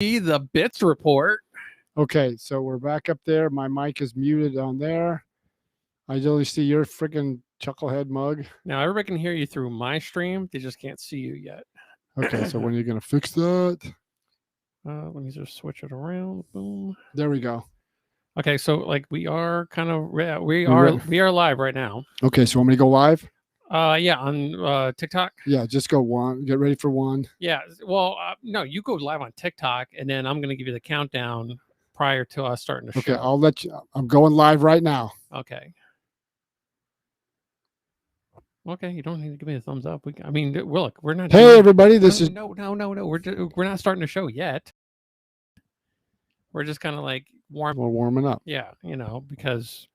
The Bits Report. Okay, so we're back up there. My mic is muted on there. I only see your freaking chucklehead mug. Now everybody can hear you through my stream. They just can't see you yet. Okay, so when are you going to fix that? Let me just switch it around. Boom. There we go. Okay, so like we are kind of we are live right now. Okay, so want me to go live? Yeah, on TikTok. Yeah, just go one. Get ready for one. Yeah, well, no, you go live on TikTok, and then I'm going to give you the countdown prior to us starting the show. Okay, I'll let you. I'm going live right now. Okay. Okay, you don't need to give me a thumbs up. I mean, look, we're not. Hey, everybody, this is no. We're not starting the show yet. We're just kind of like we're warming up. Yeah, because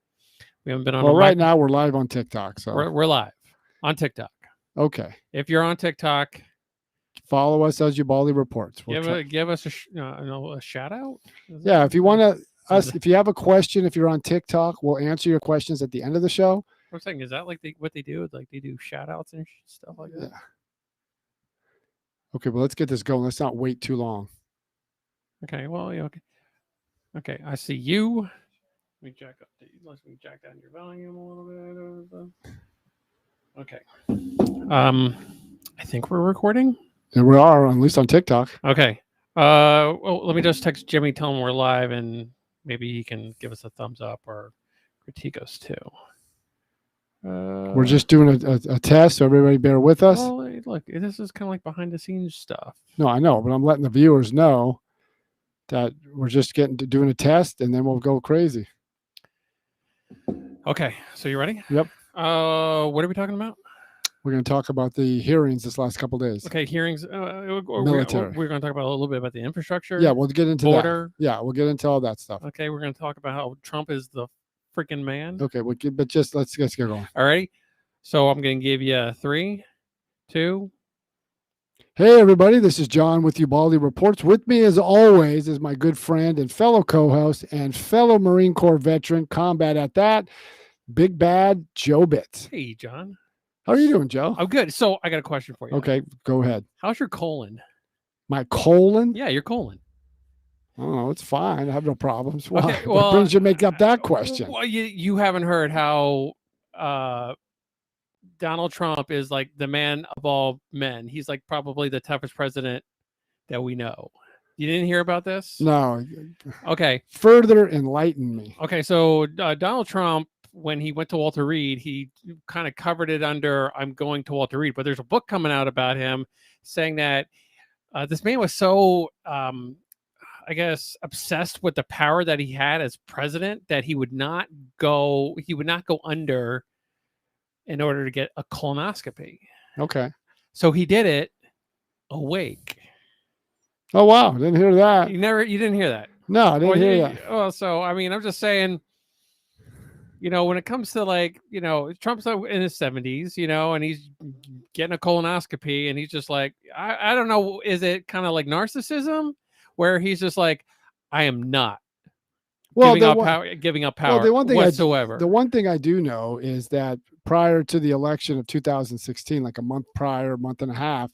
we haven't been on. Well, right now we're live on TikTok, so we're live on TikTok. Okay. If you're on TikTok, follow us as Ubaldi Reports. Give us a shout out. Yeah, if you want to if you have a question, if you're on TikTok, we'll answer your questions at the end of the show. I'm saying, is that like what they do? Like they do shout outs and stuff like that? Yeah. Okay, well, let's get this going. Let's not wait too long. Okay, well, yeah, okay. Okay, I see you. Let me jack down your volume a little bit. Okay. I think we're recording. And we are, at least on TikTok. Okay. Well, let me just text Jimmy, tell him we're live, and maybe he can give us a thumbs up or critique us too. We're just doing a test, so everybody bear with us. Well, look, this is kind of like behind the scenes stuff. No, I know, but I'm letting the viewers know that we're just doing a test, and then we'll go crazy. Okay, so you ready? Yep. What are we talking about? We're going to talk about the hearings this last couple of days. Okay, hearings. Military. We're going to talk about a little bit about the infrastructure. Yeah, we'll get into border. That. Yeah, we'll get into all that stuff. Okay, we're going to talk about how Trump is the freaking man. Okay, but just let's get going. All right. So I'm going to give you 3, 2. Hey, everybody. This is John with Ubaldi Reports. With me, as always, is my good friend and fellow co-host and fellow Marine Corps veteran, combat at that, Big Bad Joe Bits. Hey, John. How are you doing, Joe? Oh, good. So I got a question for you. Okay, go ahead. How's your colon? My colon? Yeah, your colon. Oh, it's fine. I have no problems. Why? Okay, well, what brings you to make up that question? Well, you haven't heard how Donald Trump is like the man of all men. He's like probably the toughest president that we know. You didn't hear about this? No. Okay. Further enlighten me. Okay, so Donald Trump, when he went to Walter Reed, he kind of covered it under "I'm going to Walter Reed," but there's a book coming out about him saying that this man was so, I guess, obsessed with the power that he had as president that he would not go under in order to get a colonoscopy. Okay. So he did it awake. Oh wow! Didn't hear that. You didn't hear that. No, I didn't hear that. Well, so I mean, I'm just saying. When it comes to like, Trump's in his 70s, and he's getting a colonoscopy and he's just like, I don't know. Is it kind of like narcissism where he's just like, I am not giving up power whatsoever. The one thing I do know is that prior to the election of 2016, like a month and a half,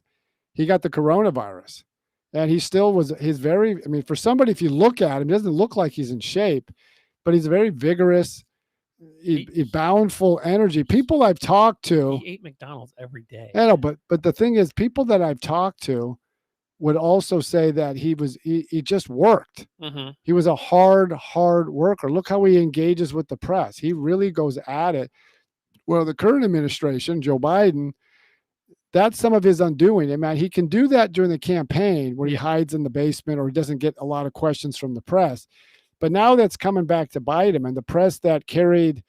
he got the coronavirus and he still was, for somebody, if you look at him, he doesn't look like he's in shape, but he's very vigorous. He boundful energy. People I've talked to, he ate McDonald's every day. I know, but the thing is, people that I've talked to would also say that he just worked. Mm-hmm. He was a hard worker. Look how he engages with the press. He really goes at it. Well, the current administration, Joe Biden, that's some of his undoing. And man, he can do that during the campaign where he hides in the basement or he doesn't get a lot of questions from the press. But now that's coming back to bite him, and the press that carried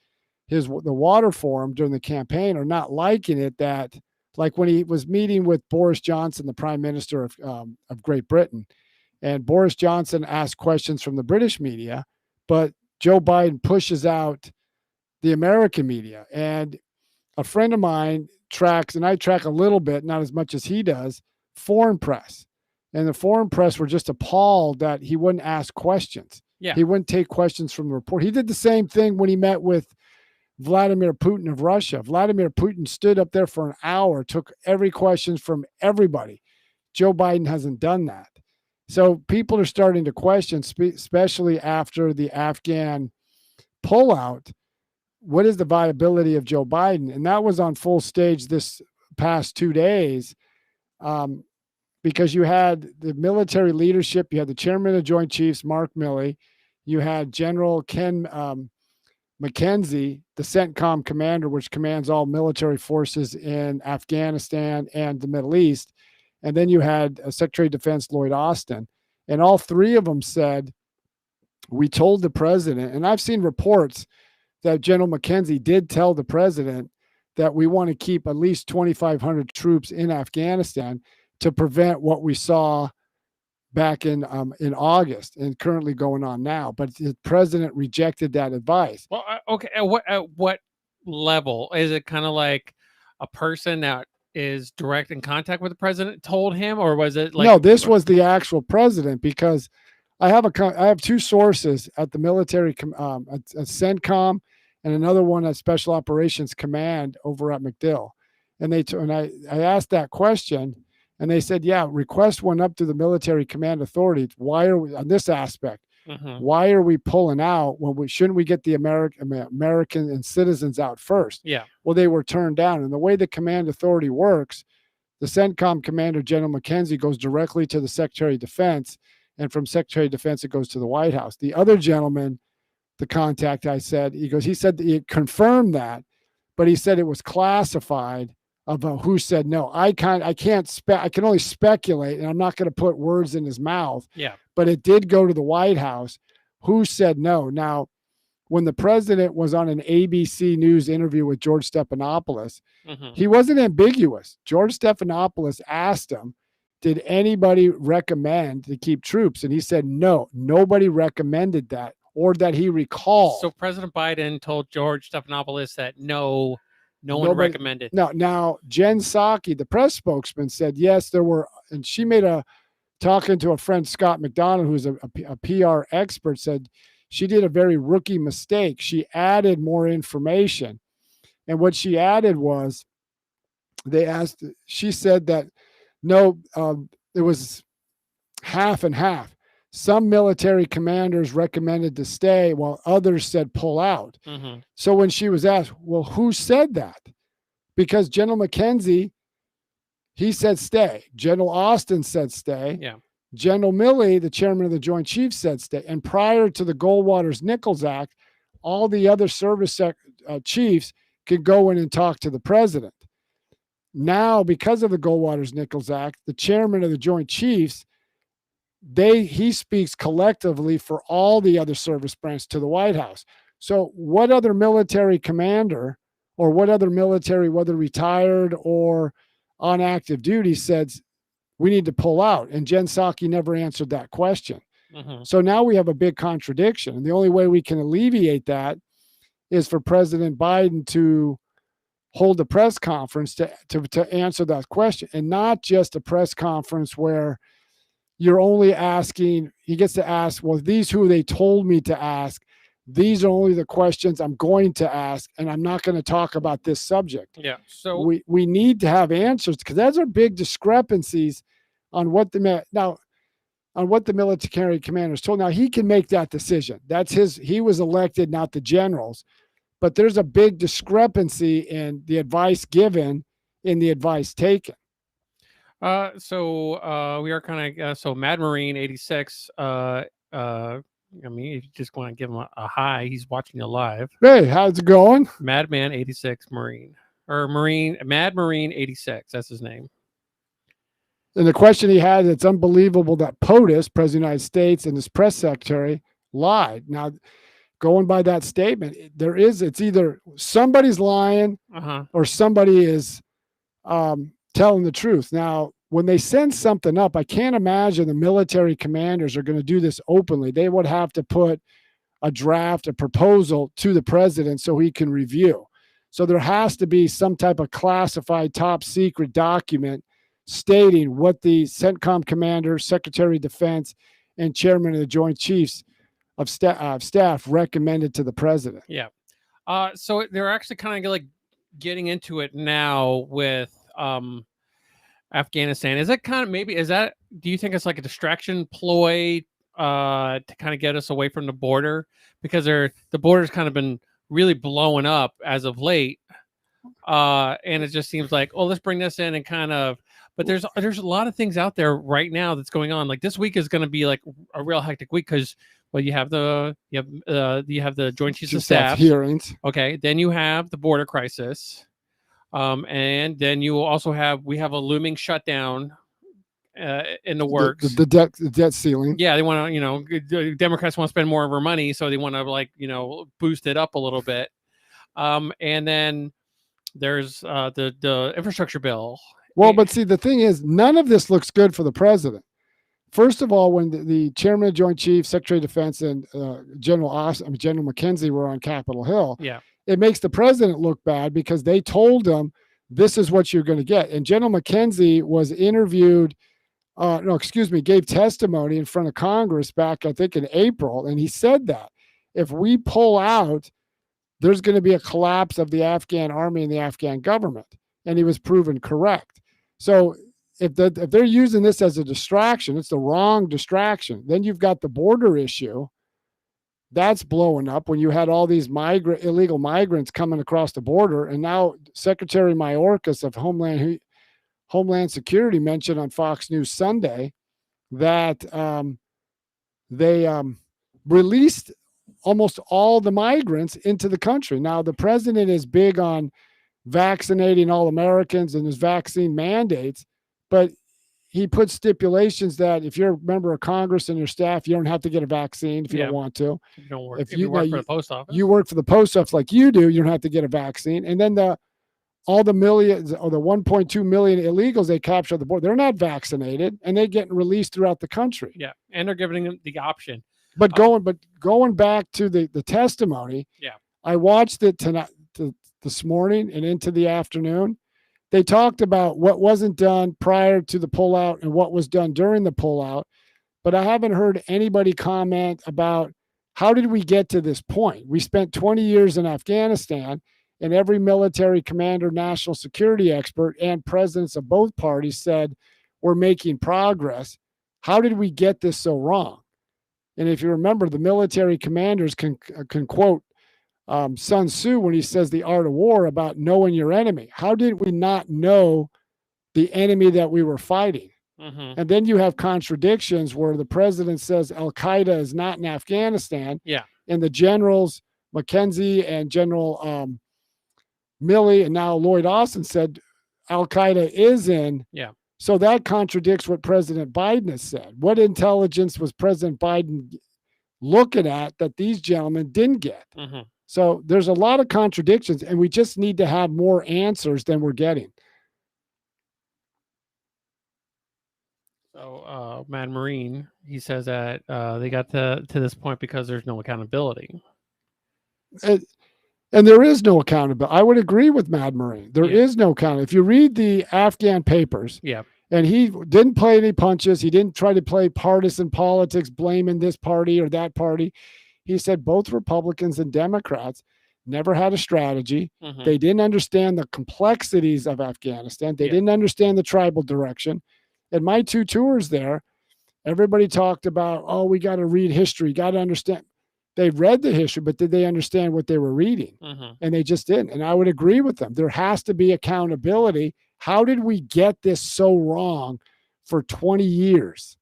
the water for him during the campaign are not liking it. That, like when he was meeting with Boris Johnson, the Prime Minister of Great Britain, and Boris Johnson asked questions from the British media, but Joe Biden pushes out the American media. And a friend of mine tracks, and I track a little bit, not as much as he does, foreign press. And the foreign press were just appalled that he wouldn't ask questions. Yeah. He wouldn't take questions from the report. He did the same thing when he met with Vladimir Putin of Russia. Vladimir Putin stood up there for an hour, took every question from everybody. Joe Biden hasn't done that. So people are starting to question, especially after the Afghan pullout, what is the viability of Joe Biden? And that was on full stage this past 2 days, because you had the military leadership, you had the chairman of Joint Chiefs, Mark Milley, you had General Ken McKenzie, the CENTCOM commander, which commands all military forces in Afghanistan and the Middle East. And then you had Secretary of Defense Lloyd Austin. And all three of them said, we told the president, and I've seen reports that General McKenzie did tell the president that we want to keep at least 2,500 troops in Afghanistan to prevent what we saw back in August and currently going on now. But the president rejected that advice. Well, okay. At what level is it? Kind of like a person that is direct in contact with the president told him, or was it like? No, this was the actual president, because I have two sources at the military at CENTCOM and another one at Special Operations Command over at MacDill, and I asked that question. And they said, yeah, request one up to the military command authority. Why are we on this aspect? Why are we pulling out when shouldn't we get the American and citizens out first? Yeah. Well, they were turned down. And the way the command authority works, the CENTCOM commander, General McKenzie, goes directly to the Secretary of Defense. And from Secretary of Defense, it goes to the White House. The other gentleman, the contact he said he confirmed that, but he said it was classified about who said no. I can only speculate, and I'm not going to put words in his mouth. Yeah. But it did go to the White House. Who said no? Now, when the president was on an ABC News interview with George Stephanopoulos, he wasn't ambiguous. George Stephanopoulos asked him, did anybody recommend to keep troops? And he said no, nobody recommended that, or that he recalled. So President Biden told George Stephanopoulos that no one recommended. No. Now, Jen Psaki, the press spokesman, said yes, there were, and she made talking to a friend, Scott McDonald, who's a PR expert, said she did a very rookie mistake. She added more information. And what she added was, she said that no, it was half and half. Some military commanders recommended to stay while others said pull out. So when she was asked, well, who said that? Because General McKenzie, he said stay. General Austin said stay. Yeah. General Milley, the chairman of the Joint Chiefs, said stay. And prior to the Goldwater-Nichols Act, all the other service chiefs could go in and talk to the president. Now, because of the Goldwater-Nichols Act, the chairman of the Joint Chiefs, he speaks collectively for all the other service branches to the White House. So what other military commander or what other military, whether retired or on active duty, said we need to pull out? And Jen Psaki never answered that question. So now we have a big contradiction. And the only way we can alleviate that is for President Biden to hold a press conference to answer that question, and not just a press conference where you're only asking, he gets to ask, well, these who they told me to ask, these are only the questions I'm going to ask, and I'm not going to talk about this subject. Yeah. So we need to have answers, because those are big discrepancies on what the military commander is told. Now, he can make that decision. He was elected, not the generals. But there's a big discrepancy in the advice given in the advice taken. So we are kind of so Mad Marine 86. I mean, if you just want to give him a hi, he's watching you live. Hey, how's it going? Madman 86 Marine Mad Marine 86. That's his name. And the question he had, it's unbelievable that POTUS, President of the United States, and his press secretary lied. Now, going by that statement, it's either somebody's lying or somebody is telling the truth. Now, when they send something up, I can't imagine the military commanders are going to do this openly. They would have to put a proposal to the president so he can review. So there has to be some type of classified top secret document stating what the CENTCOM commander, Secretary of Defense, and chairman of the Joint Chiefs of staff recommended to the president. Yeah. So they're actually kind of like getting into it now with Afghanistan. Is that kind of is that do you think it's like a distraction ploy to kind of get us away from the border? Because the border's kind of been really blowing up as of late. And it just seems like, oh, let's bring this in and kind of. But there's a lot of things out there right now that's going on. Like this week is going to be like a real hectic week because well, you have the Joint Chiefs of Staff hearings. Okay, then you have the border crisis, and then you also we have a looming shutdown in the works. The debt ceiling. Yeah, they want to, Democrats want to spend more of their money, so they want to boost it up a little bit. And then there's the infrastructure bill. Well, but see, the thing is, none of this looks good for the president. First of all, when the chairman of Joint Chiefs, Secretary of Defense, and General McKenzie were on Capitol Hill, it makes the president look bad because they told him this is what you're going to get. And General McKenzie was interviewed, gave testimony in front of Congress back, I think, in April, and he said that if we pull out, there's going to be a collapse of the Afghan army and the Afghan government. And he was proven correct. So if they're using this as a distraction, it's the wrong distraction. Then you've got the border issue. That's blowing up when you had all these illegal migrants coming across the border. And now Secretary Mayorkas of Homeland Security mentioned on Fox News Sunday that they released almost all the migrants into the country. Now, the president is big on vaccinating all Americans and his vaccine mandates, but he put stipulations that if you're a member of Congress and your staff, you don't have to get a vaccine if you don't want to. If you work for the post office. You work for the post office like you do, you don't have to get a vaccine. And then all the millions or the 1.2 million illegals they capture at the border, they're not vaccinated and they're getting released throughout the country. Yeah, and they're giving them the option. But going back to the testimony, I watched it this morning and into the afternoon. They talked about what wasn't done prior to the pullout and what was done during the pullout, but I haven't heard anybody comment about how did we get to this point. We spent 20 years in Afghanistan, and every military commander, national security expert, and presidents of both parties said we're making progress. How did we get this so wrong? And if you remember, the military commanders can quote Sun Tzu when he says the art of war about knowing your enemy. How did we not know the enemy that we were fighting? Mm-hmm. And then you have contradictions where the president says Al-Qaeda is not in Afghanistan. Yeah. And the generals, McKenzie and General Milley and now Lloyd Austin said Al-Qaeda is in. Yeah. So that contradicts what President Biden has said. What intelligence was President Biden looking at that these gentlemen didn't get? Mm-hmm. So there's a lot of contradictions, and we just need to have more answers than we're getting. So Mad Marine, he says that they got to this point because there's no accountability. And there is no accountability. I would agree with Mad Marine. There is no accountability. If you read the Afghan papers, and he didn't play any punches, he didn't try to play partisan politics, blaming this party or that party. He said both Republicans and Democrats never had a strategy. Mm-hmm. They didn't understand the complexities of Afghanistan. They didn't understand the tribal direction. And my 2 tours there, everybody talked about, oh, we got to read history, got to understand. They read the history, but did they understand what they were reading? Mm-hmm. And they just didn't. And I would agree with them. There has to be accountability. How did we get this so wrong for 20 years?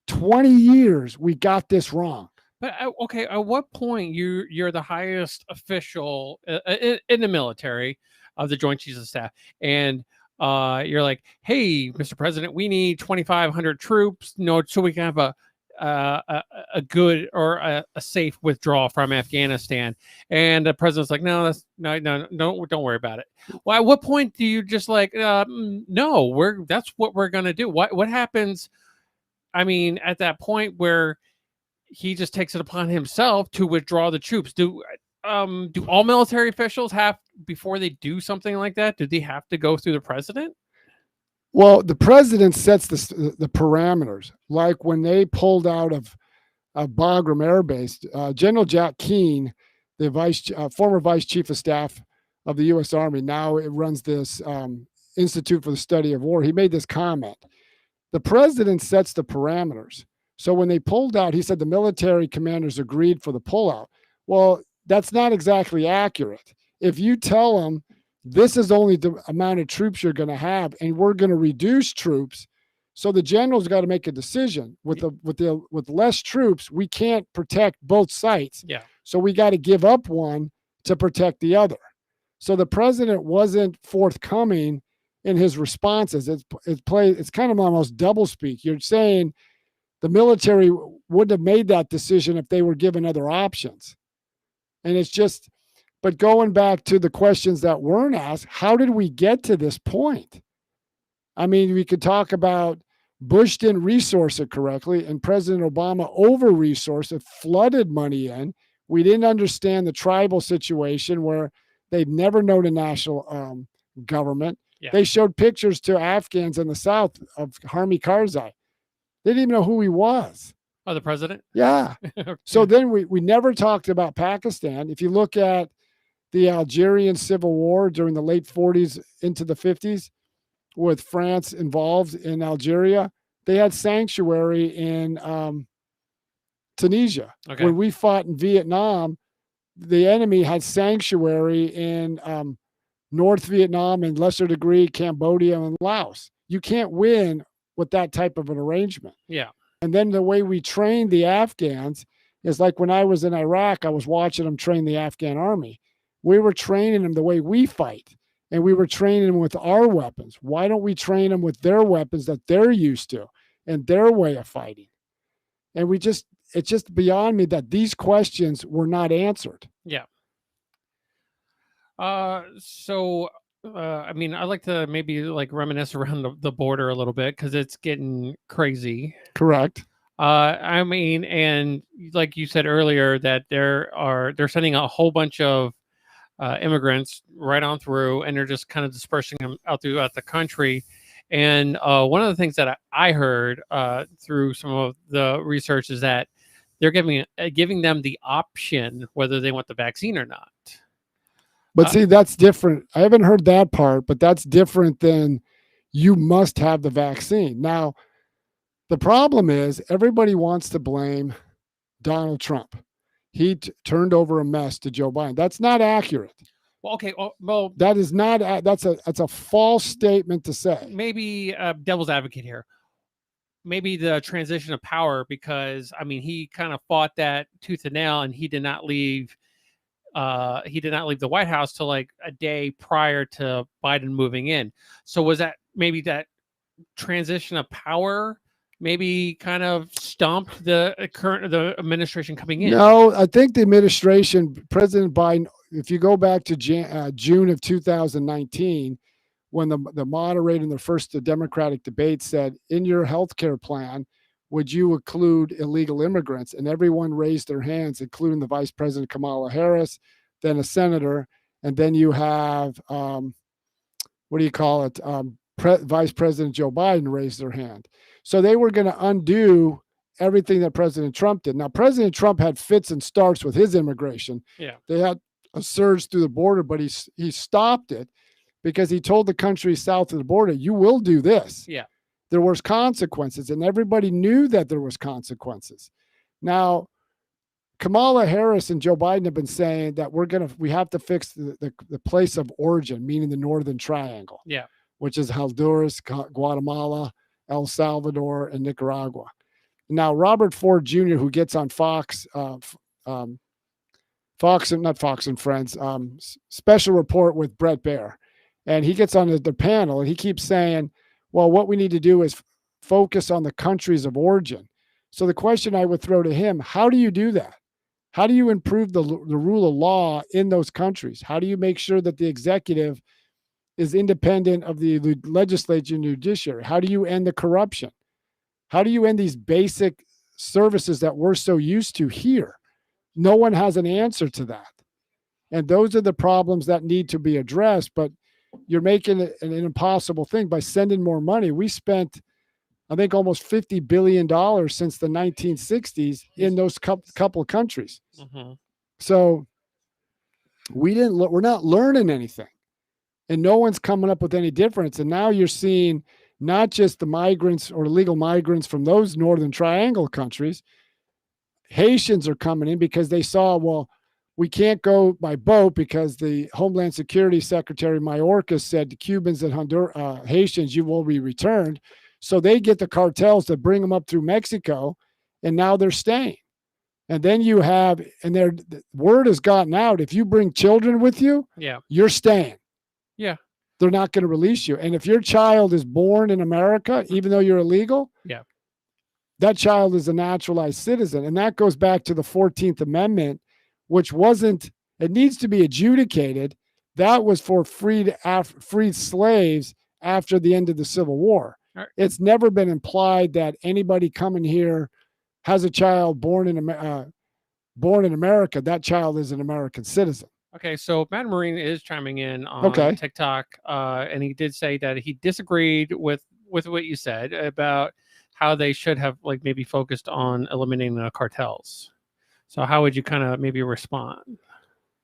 20 years we got this wrong. But okay, at what point you're the highest official in the military of the Joint Chiefs of Staff, and you're like, hey, Mr. President, we need 2,500 troops, so we can have a good or a safe withdrawal from Afghanistan. And the president's like, no, don't worry about it. Well, at what point do you just like, no, that's what we're gonna do? What happens? I mean, at that point where he just takes it upon himself to withdraw the troops. Do all military officials have, before they do something like that, do they have to go through the president? Well, the president sets the parameters. Like when they pulled out of Bagram Air Base, General Jack Keane, the former vice chief of staff of the U.S. Army, now it runs this Institute for the Study of War. He made this comment. The president sets the parameters. So when they pulled out, he said the military commanders agreed for the pullout. Well, that's not exactly accurate. If you tell them this is only the amount of troops you're going to have, and we're going to reduce troops, so the generals got to make a decision. With less troops, we can't protect both sites. Yeah. So we got to give up one to protect the other. So the president wasn't forthcoming in his responses. It's kind of almost doublespeak. You're saying the military wouldn't have made that decision if they were given other options. And it's just, but going back to the questions that weren't asked, how did we get to this point? I mean, we could talk about Bush didn't resource it correctly, and President Obama over-resourced it, flooded money in. We didn't understand the tribal situation where they've never known a national government. Yeah. They showed pictures to Afghans in the South of Hamid Karzai. They didn't even know who he was. Oh, the president? Yeah. So then we never talked about Pakistan. If you look at the Algerian Civil War during the late 40s into the 50s, with France involved in Algeria, they had sanctuary in Tunisia. Okay. When we fought in Vietnam, the enemy had sanctuary in North Vietnam and lesser degree Cambodia and Laos. You can't win with that type of an arrangement. Yeah. And then the way we trained the Afghans is like when I was in Iraq, I was watching them train the Afghan army. We were training them the way we fight. And we were training them with our weapons. Why don't we train them with their weapons that they're used to and their way of fighting? And it's just beyond me that these questions were not answered. Yeah. So I mean, I like to maybe like reminisce around the border a little bit because it's getting crazy. Correct. I mean, and like you said earlier, that they're sending a whole bunch of immigrants right on through, and they're just kind of dispersing them out throughout the country. And one of the things that I heard through some of the research is that they're giving them the option whether they want the vaccine or not. But see, that's different. I haven't heard that part, but that's different than you must have the vaccine. Now, the problem is everybody wants to blame Donald Trump. He turned over a mess to Joe Biden. That's not accurate. Well, okay. Well, that is not. That's a false statement to say. Maybe devil's advocate here. Maybe the transition of power, because I mean, he kind of fought that tooth and nail, and he did not leave. He did not leave the White House till like a day prior to Biden moving in. So was that maybe that transition of power? Maybe kind of stumped the administration coming in? No, I think the administration, President Biden, if you go back to June of 2019, when the moderator in the first Democratic debate said, in your health care plan, would you include illegal immigrants? And everyone raised their hands, including the Vice President Kamala Harris, then a senator, and then you have, Vice President Joe Biden raised their hand. So they were going to undo everything that President Trump did. Now, President Trump had fits and starts with his immigration. Yeah. They had a surge through the border, but he stopped it because he told the country south of the border, you will do this. Yeah. There was consequences, and everybody knew that there was consequences. Now, Kamala Harris and Joe Biden have been saying that we have to fix the place of origin, meaning the Northern Triangle. Yeah. Which is Honduras, Guatemala, El Salvador, and Nicaragua. Now, Robert Ford Jr., who gets on Fox and Friends, special report with Brett Baer, and he gets on the panel and he keeps saying, well, what we need to do is focus on the countries of origin. So the question I would throw to him, how do you do that? How do you improve the rule of law in those countries? How do you make sure that the executive is independent of the legislature and judiciary? How do you end the corruption? How do you end these basic services that we're so used to here? No one has an answer to that. And those are the problems that need to be addressed, but you're making it an impossible thing by sending more money. We spent, I think, almost $50 billion since the 1960s in those couple countries. Mm-hmm. So we're not learning anything. And no one's coming up with any difference. And now you're seeing not just the migrants or illegal migrants from those Northern Triangle countries. Haitians are coming in because they saw, well, we can't go by boat because the Homeland Security Secretary Mayorkas said to Cubans and Haitians, you will be returned. So they get the cartels to bring them up through Mexico, and now they're staying. And then you have, and the word has gotten out, if you bring children with you, Yeah. you're staying. Yeah. They're not going to release you. And if your child is born in America, even though you're illegal, yeah, that child is a naturalized citizen. And that goes back to the 14th Amendment, which wasn't, it needs to be adjudicated. That was for freed slaves after the end of the Civil War. Right. It's never been implied that anybody coming here has a child born in America. That child is an American citizen. Okay, so Matt Marine is chiming in on TikTok, and he did say that he disagreed with what you said about how they should have like maybe focused on eliminating the cartels. So how would you kind of maybe respond?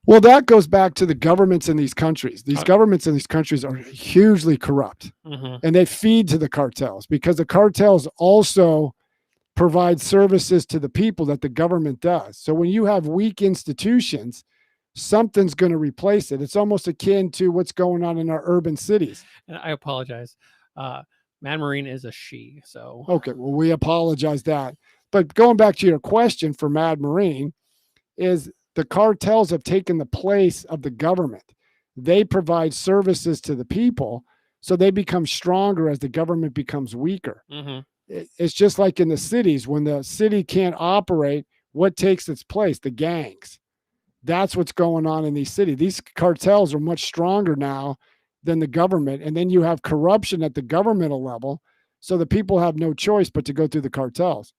Well, that goes back to the governments in these countries. These governments in these countries are hugely corrupt, and they feed to the cartels because the cartels also provide services to the people that the government does. So when you have weak institutions, something's going to replace it. It's almost akin to what's going on in our urban cities. And I apologize. Man Marine is a she, so. Okay, well, we apologize that. But going back to your question for Mad Marine, is the cartels have taken the place of the government. They provide services to the people, so they become stronger as the government becomes weaker. It's just like in the cities. When the city can't operate, what takes its place? The gangs. That's what's going on in these cities. These cartels are much stronger now than the government. And then you have corruption at the governmental level. So the people have no choice but to go through the cartels.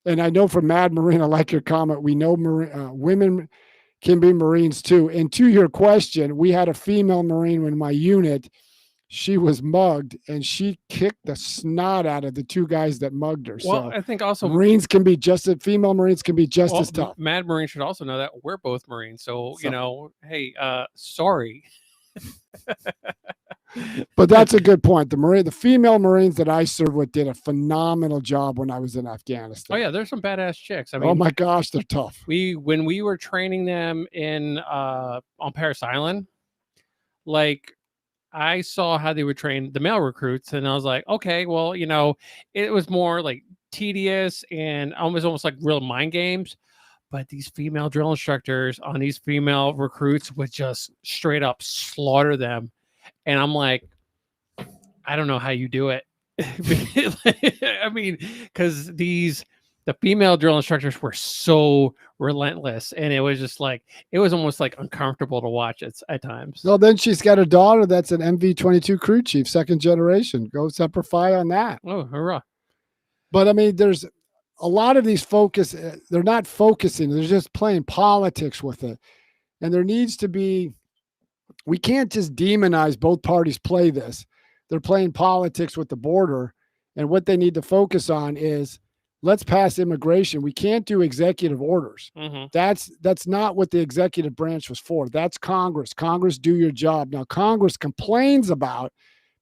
And I know from Mad Marine, I like your comment. We know women can be Marines too. And to your question, we had a female Marine in my unit. She was mugged, and she kicked the snot out of the two guys that mugged her. Well, so I think also Marines can be female Marines can be just as tough. Mad Marine should also know that we're both Marines. So, you know, hey, sorry. But that's a good point. The female Marines that I served with did a phenomenal job when I was in Afghanistan. Oh yeah, there's some badass chicks. I mean, oh my gosh, they're tough. When we were training them on Parris Island, like I saw how they would train the male recruits, and I was like, okay, well, you know, it was more like tedious and almost like real mind games. But these female drill instructors on these female recruits would just straight up slaughter them. And I'm like, I don't know how you do it. I mean, because the female drill instructors were so relentless, and it was just like, it was almost like uncomfortable to watch at times. Well, then she's got a daughter that's an MV-22 crew chief, second generation. Go Semper Fi on that. Oh, hurrah. But I mean, there's a lot of these they're not focusing. They're just playing politics with it. And there needs to be, we can't just demonize both parties play this. They're playing politics with the border. And what they need to focus on is, let's pass immigration. We can't do executive orders. That's not what the executive branch was for. That's Congress. Congress, do your job. Now, Congress complains about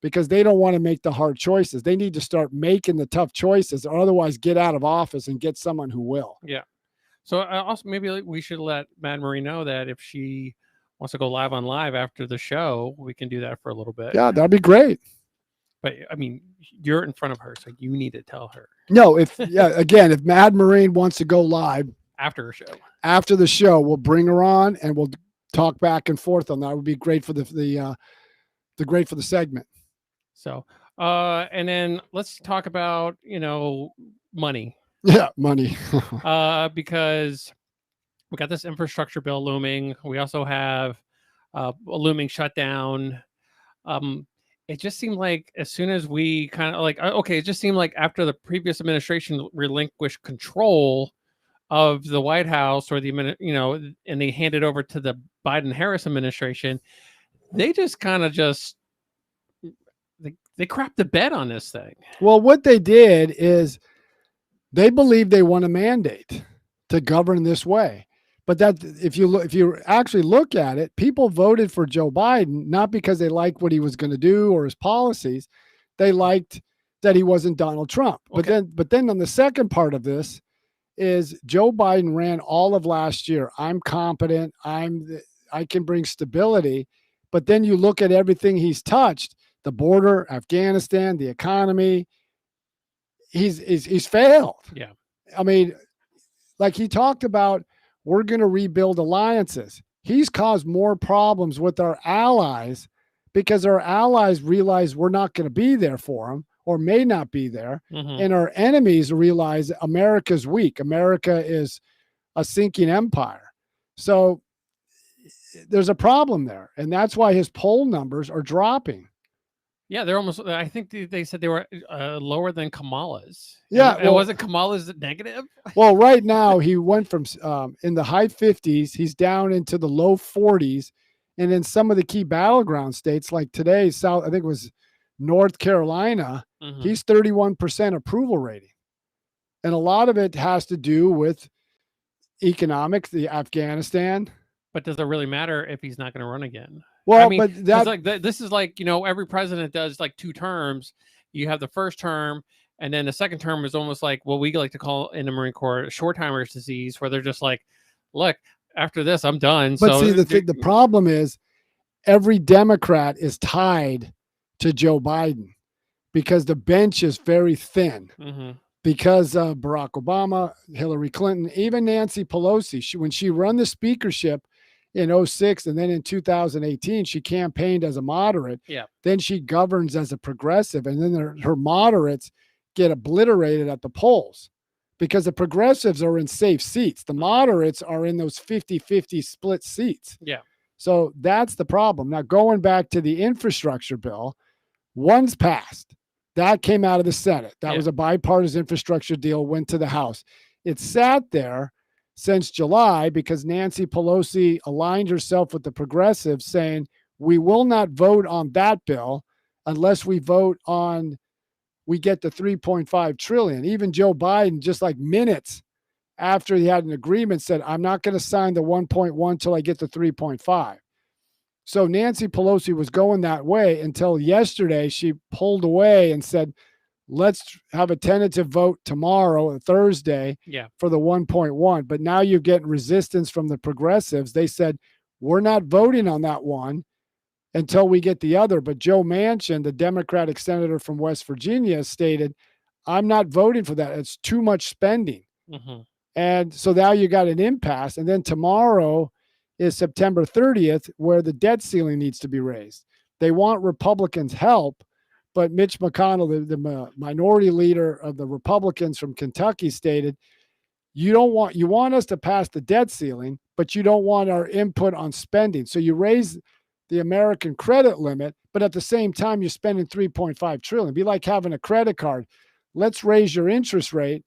because they don't want to make the hard choices. They need to start making the tough choices, or otherwise get out of office and get someone who will. Yeah. So also maybe we should let Mad Marie know that if she wants to go live on live after the show, we can do that for a little bit. Yeah, that'd be great. But I mean, you're in front of her, so you need to tell her. No, if Mad Marine wants to go live after the show, we'll bring her on and we'll talk back and forth on that. It would be great for the segment. So, and then let's talk about, you know, money. Yeah, money. Because we got this infrastructure bill looming. We also have a looming shutdown. It just seemed like as soon as we kind of like, okay, it just seemed like after the previous administration relinquished control of the White House or and they handed over to the Biden-Harris administration, they just kind of they crapped the bed on this thing. Well, what they did is they believe they want a mandate to govern this way. But that if you actually look at it, people voted for Joe Biden not because they liked what he was going to do or his policies. They liked that he wasn't Donald Trump. Okay. But then on the second part of this is Joe Biden ran all of last year. I'm competent. I can bring stability. But then you look at everything he's touched, the border, Afghanistan, the economy, he's failed. Yeah. I mean, like he talked about, we're going to rebuild alliances. He's caused more problems with our allies because our allies realize we're not going to be there for them or may not be there. Mm-hmm. And our enemies realize America's weak. America is a sinking empire. So there's a problem there. And that's why his poll numbers are dropping. Yeah, they're almost. I think they said they were lower than Kamala's. Yeah, and wasn't Kamala's negative? Well, right now he went from in the high 50s, he's down into the low 40s, and in some of the key battleground states, like today, I think it was North Carolina, Mm-hmm. he's 31% approval rating, and a lot of it has to do with economics, the Afghanistan. But does it really matter if he's not going to run again? Well, I mean, but that like this is like, every president does like 2 terms. You have the first term, and then the second term is almost like what we like to call in the Marine Corps a short timers disease, where they're just like, look, after this, I'm done. But so see, the problem is every Democrat is tied to Joe Biden because the bench is very thin. Mm-hmm. Because of Barack Obama, Hillary Clinton, even Nancy Pelosi, when she run the speakership in 2006 and then in 2018, she campaigned as a moderate. Yeah. Then she governs as a progressive, and then her moderates get obliterated at the polls because the progressives are in safe seats. The moderates are in those 50-50 split seats. Yeah. So that's the problem. Now, going back to the infrastructure bill, one's passed. That came out of the Senate. That was a bipartisan infrastructure deal, went to the House. It sat there since July because Nancy Pelosi aligned herself with the progressives saying, we will not vote on that bill unless we get the 3.5 trillion. Even Joe Biden, just like minutes after he had an agreement, said, I'm not going to sign the 1.1 till I get the 3.5. So Nancy Pelosi was going that way until yesterday she pulled away and said, let's have a tentative vote tomorrow, Thursday, for the 1.1. But now you're getting resistance from the progressives. They said, we're not voting on that one until we get the other. But Joe Manchin, the Democratic senator from West Virginia, stated, I'm not voting for that. It's too much spending. Mm-hmm. And so now you got an impasse. And then tomorrow is September 30th, where the debt ceiling needs to be raised. They want Republicans' help, but Mitch McConnell, the minority leader of the Republicans from Kentucky, stated, you want us to pass the debt ceiling, but you don't want our input on spending. So you raise the American credit limit, but at the same time, you're spending 3.5 trillion. It'd be like having a credit card. Let's raise your interest rate.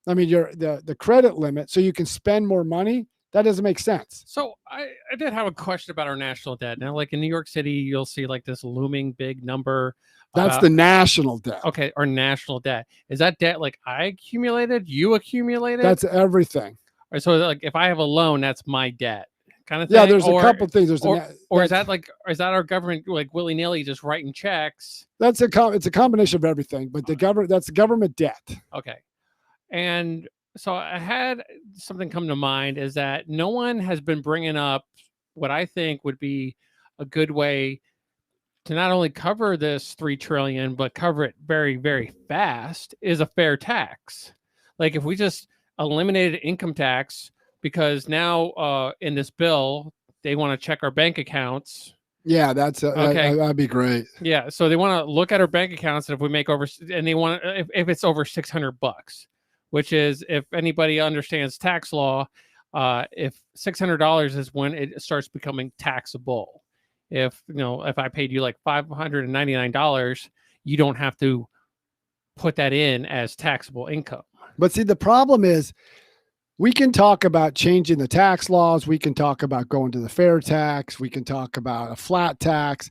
I mean, the credit limit so you can spend more money. That doesn't make sense. So I did have a question about our national debt. Now, like in New York City, you'll see like this looming big number. That's the national debt. Okay, our national debt. Is that debt like I accumulated, you accumulated? That's everything. Or so like if I have a loan, that's my debt kind of thing? Yeah, there's a couple things. There's or is that our government like willy-nilly just writing checks? It's a combination of everything, but that's government debt. Okay. And so I had something come to mind is that no one has been bringing up what I think would be a good way to not only cover this 3 trillion, but cover it very, very fast is a fair tax. Like if we just eliminated income tax, because now in this bill, they want to check our bank accounts. Yeah, okay. That'd be great. Yeah. So they want to look at our bank accounts. And if we make and they want if it's over $600, which is, if anybody understands tax law, if $600 is when it starts becoming taxable. If I paid you like $599, you don't have to put that in as taxable income. But see, the problem is we can talk about changing the tax laws. We can talk about going to the fair tax. We can talk about a flat tax.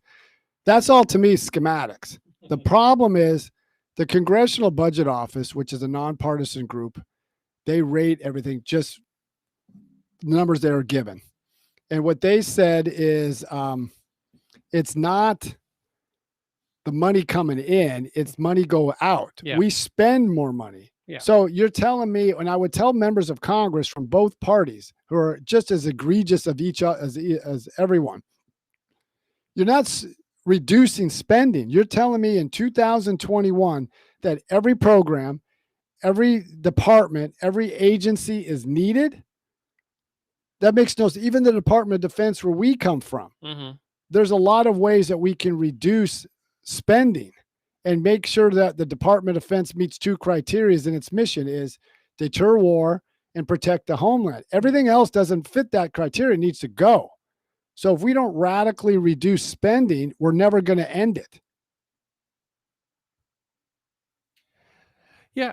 That's all to me schematics. The problem is the Congressional Budget Office, which is a nonpartisan group, they rate everything, just the numbers that are given. And what they said is it's not the money coming in, it's money go out. Yeah. We spend more money. Yeah. So you're telling me, and I would tell members of Congress from both parties who are just as egregious of each as everyone, you're not reducing spending. You're telling me in 2021 that every program, every department, every agency is needed? That makes no sense. Even the Department of Defense, where we come from, there's a lot of ways that we can reduce spending and make sure that the Department of Defense meets two criteria in its mission: is deter war and protect the homeland. Everything else doesn't fit that criteria, needs to go. So if we don't radically reduce spending, we're never going to end it. Yeah.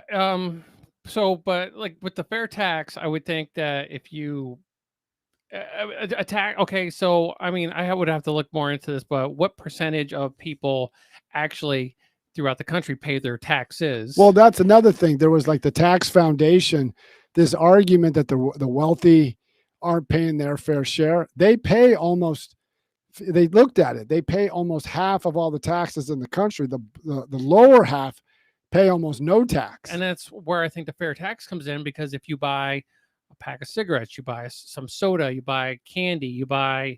So, but like with the fair tax, I would think that if you attack, okay, so I mean, I would have to look more into this, but what percentage of people actually throughout the country pay their taxes? Well, that's another thing. There was like the tax foundation, this argument that the wealthy aren't paying their fair share. They pay almost, they looked at it, they pay almost half of all the taxes in the country. The lower half pay almost no tax. And that's where I think the fair tax comes in, because if you buy a pack of cigarettes, you buy some soda, you buy candy, you buy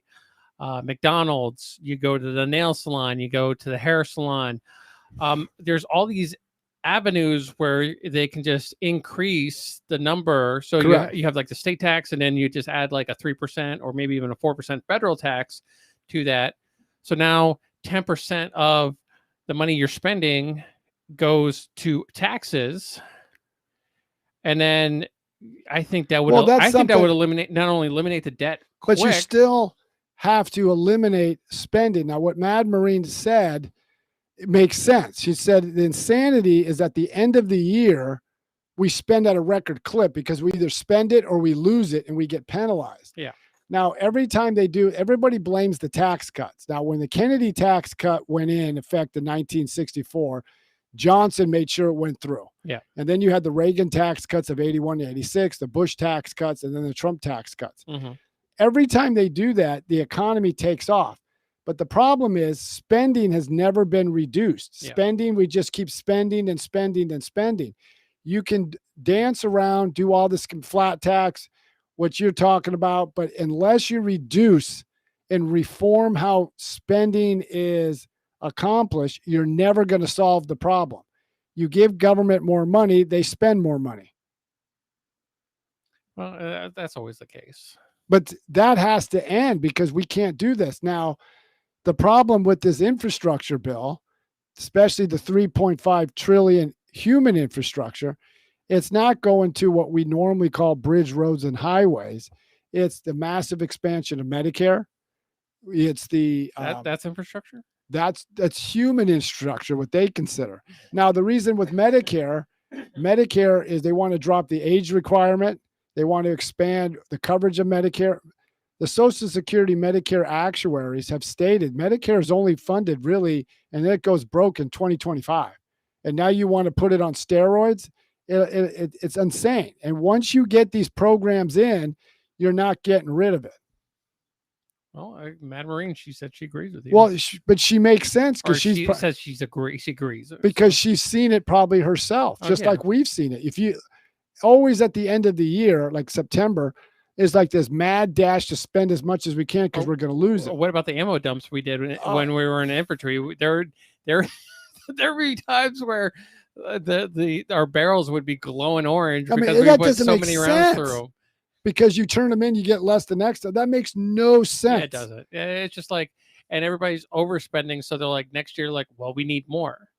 McDonald's, you go to the nail salon, you go to the hair salon. There's all these avenues where they can just increase the number. So you have like the state tax, and then you just add like a 3% or maybe even a 4% federal tax to that. So now 10% of the money you're spending goes to taxes. And then I think that would, that would eliminate, not only eliminate the debt quick, but you still have to eliminate spending. Now, what Mad Marine said, it makes sense. She said the insanity is at the end of the year, we spend at a record clip because we either spend it or we lose it and we get penalized. Yeah. Now, every time they do, everybody blames the tax cuts. Now, when the Kennedy tax cut went in effect in 1964, Johnson made sure it went through. Yeah. And then you had the Reagan tax cuts of 81 to 86, the Bush tax cuts, and then the Trump tax cuts. Every time they do that, the economy takes off. But the problem is spending has never been reduced. Yeah. Spending, we just keep spending and spending and spending. You can dance around, do all this flat tax, what you're talking about, but unless you reduce and reform how spending is accomplished, you're never going to solve the problem. You give government more money, they spend more money. Well, that's always the case. But that has to end because we can't do this. Now, the problem with this infrastructure bill, especially the 3.5 trillion human infrastructure, it's not going to what we normally call bridge, roads, and highways. It's the massive expansion of Medicare. It's the that's infrastructure. That's human infrastructure, what they consider. Now, the reason with Medicare is they want to drop the age requirement. They want to expand the coverage of Medicare. The Social Security Medicare actuaries have stated Medicare is only funded really, and then it goes broke in 2025. And now you want to put it on steroids? It's insane. And once you get these programs in, you're not getting rid of it. Well, Mad Marine, she said she agrees with you. Well, but she makes sense because she says she agrees because she's seen it probably herself, just like we've seen it. If you always at the end of the year, like September, is like this mad dash to spend as much as we can because we're going to lose it. What about the ammo dumps we did when we were in infantry? There were times where our barrels would be glowing orange because we put so many rounds through them. Because you turn them in, you get less the next time. That makes no sense. Yeah, it doesn't. It's just like, and everybody's overspending. So they're like, next year, like, well, we need more.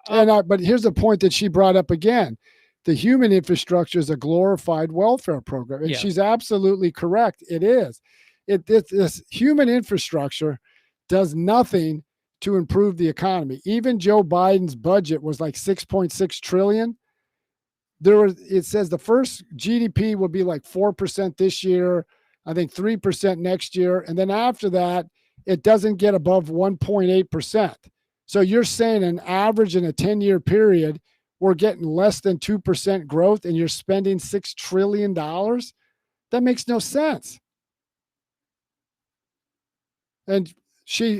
But here's the point that she brought up again. The human infrastructure is a glorified welfare program. And she's absolutely correct. It is. This human infrastructure does nothing to improve the economy. Even Joe Biden's budget was like 6.6 trillion. It says the first GDP will be like 4% this year, I think 3% next year. And then after that, it doesn't get above 1.8%. So you're saying an average in a 10-year period, we're getting less than 2% growth and you're spending $6 trillion? That makes no sense. And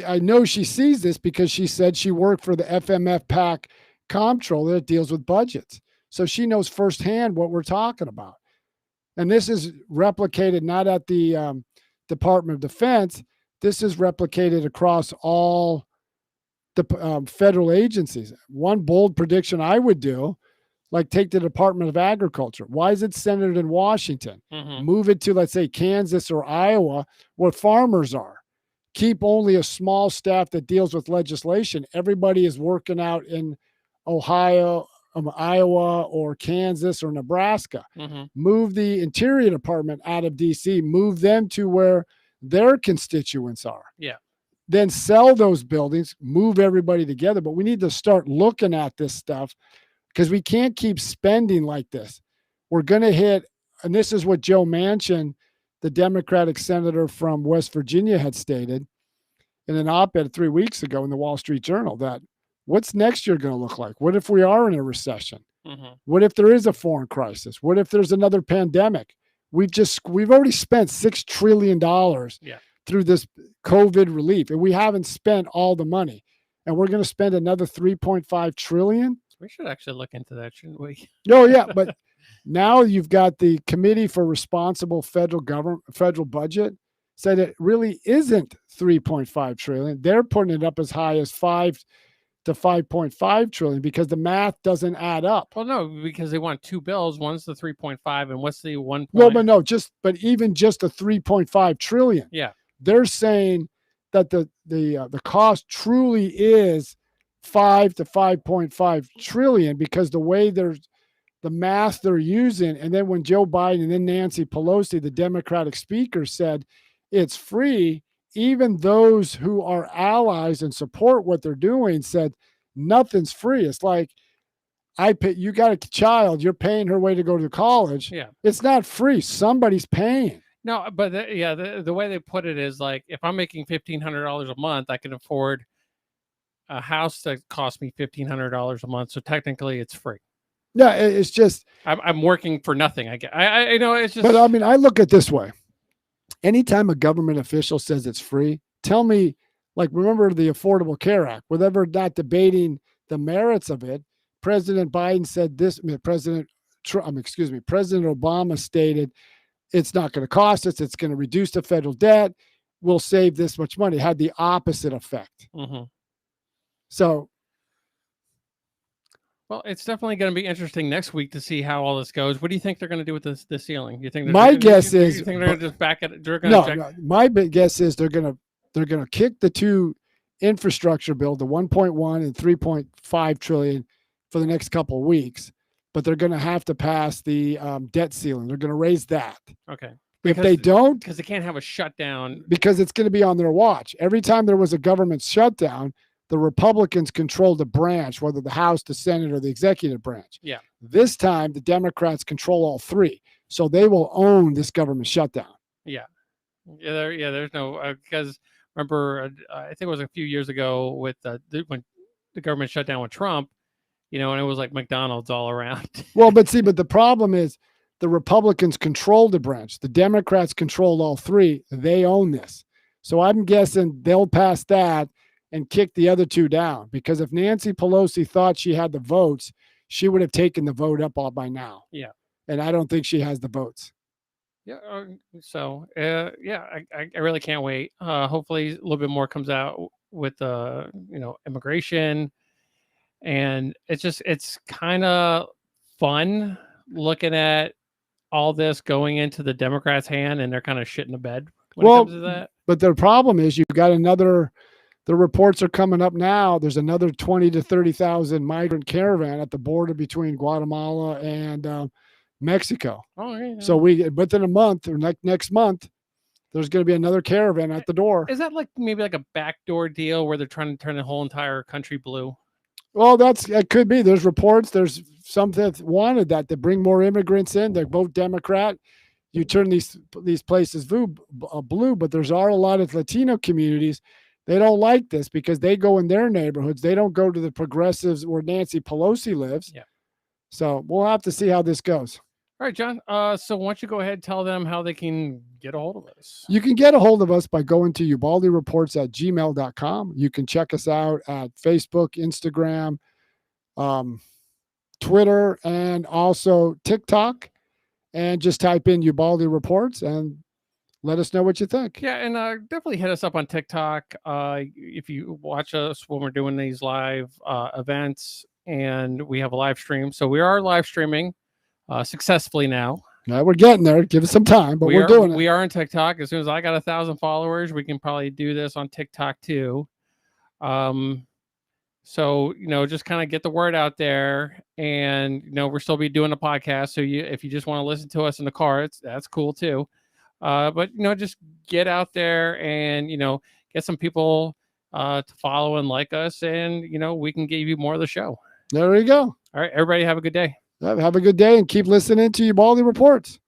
I know she sees this because she said she worked for the FMF PAC comptroller that deals with budgets. So she knows firsthand what we're talking about. And this is replicated not at the Department of Defense. This is replicated across all the federal agencies. One bold prediction I would do, like take the Department of Agriculture. Why is it centered in Washington? Move it to, let's say, Kansas or Iowa, where farmers are. Keep only a small staff that deals with legislation. Everybody is working out in Ohio, Iowa, or Kansas or Nebraska. Move the Interior Department out of D.C., move them to where their constituents are. Yeah. Then sell those buildings, move everybody together. But we need to start looking at this stuff because we can't keep spending like this. We're going to hit, and this is what Joe Manchin, the Democratic senator from West Virginia, had stated in an op-ed 3 weeks ago in the Wall Street Journal, that what's next year going to look like? What if we are in a recession? What if there is a foreign crisis? What if there's another pandemic? We've already spent $6 trillion through this COVID relief, and we haven't spent all the money. And we're going to spend another $3.5 trillion. We should actually look into that, shouldn't we? Oh, yeah. But now you've got the Committee for Responsible Federal Budget said it really isn't 3.5 trillion. They're putting it up as high as 5 to 5.5 trillion because the math doesn't add up. Well, no, because they want two bills. One's the 3.5 and what's the 1. But even just a 3.5 trillion. Yeah. They're saying that the cost truly is 5 to 5.5 trillion because the way the math they're using. And then when Joe Biden and then Nancy Pelosi, the Democratic speaker, said it's free, even those who are allies and support what they're doing said nothing's free. It's like, you got a child, you're paying her way to go to college. Yeah. It's not free. Somebody's paying. No, but the way they put it is like, if I'm making $1,500 a month, I can afford a house that costs me $1,500 a month. So technically it's free. Yeah. It's just, I'm working for nothing. I know it's just, but I mean, I look at it this way. Anytime a government official says it's free, tell me, like, remember the Affordable Care Act, whatever, not debating the merits of it. President Biden said this, President Obama stated, it's not going to cost us. It's going to reduce the federal debt. We'll save this much money. It had the opposite effect. So, well, it's definitely going to be interesting next week to see how all this goes. What do you think they're going to do with the ceiling? You think my guess is, you think they're going to just back it? No, my guess is they're going to kick the two infrastructure bill, the 1.1 and 3.5 trillion, for the next couple of weeks. But they're going to have to pass the debt ceiling. They're going to raise that. Okay. If they don't, because they can't have a shutdown. Because it's going to be on their watch. Every time there was a government shutdown, the Republicans controlled the branch, whether the House, the Senate, or the executive branch. Yeah. This time, the Democrats control all three. So they will own this government shutdown. Yeah. There's no, because remember, I think it was a few years ago with when the government shut down with Trump, and it was like McDonald's all around. Well, but the problem is the Republicans control the branch. The Democrats control all three. They own this. So I'm guessing they'll pass that and kick the other two down, because if Nancy Pelosi thought she had the votes, she would have taken the vote up all by now. Yeah. And I don't think she has the votes. Yeah. So, I really can't wait. Hopefully a little bit more comes out with, immigration. And it's kind of fun looking at all this going into the Democrats' hand, and they're kind of shitting the bed when it comes to that. But the problem is you've got the reports are coming up now. There's another 20 to 30,000 migrant caravan at the border between Guatemala and Mexico. Oh, yeah. So within a month or next month, there's going to be another caravan at the door. Is that like maybe like a backdoor deal where they're trying to turn the whole entire country blue? Well, it could be. There's reports. There's some that wanted that to bring more immigrants in. They're both Democrat. You turn these places blue, but there's a lot of Latino communities. They don't like this because they go in their neighborhoods. They don't go to the progressives where Nancy Pelosi lives. Yeah. So we'll have to see how this goes. All right, John. So why don't you go ahead and tell them how they can get a hold of us? You can get a hold of us by going to ubaldireports@gmail.com. You can check us out at Facebook, Instagram, Twitter, and also TikTok. And just type in Ubaldi Reports and let us know what you think. Yeah, and definitely hit us up on TikTok if you watch us when we're doing these live events, and we have a live stream. So we are live streaming successfully now. Yeah, we're getting there. Give us some time, but we're doing it. We are on TikTok. As soon as I got 1,000 followers, we can probably do this on TikTok too. So just kind of get the word out there, and we'll still be doing a podcast. So if you just want to listen to us in the car, that's cool too. But just get out there and get some people to follow and like us, and we can give you more of the show. There you go. All right, everybody, have a good day. Have a good day and keep listening to Ubaldi Reports.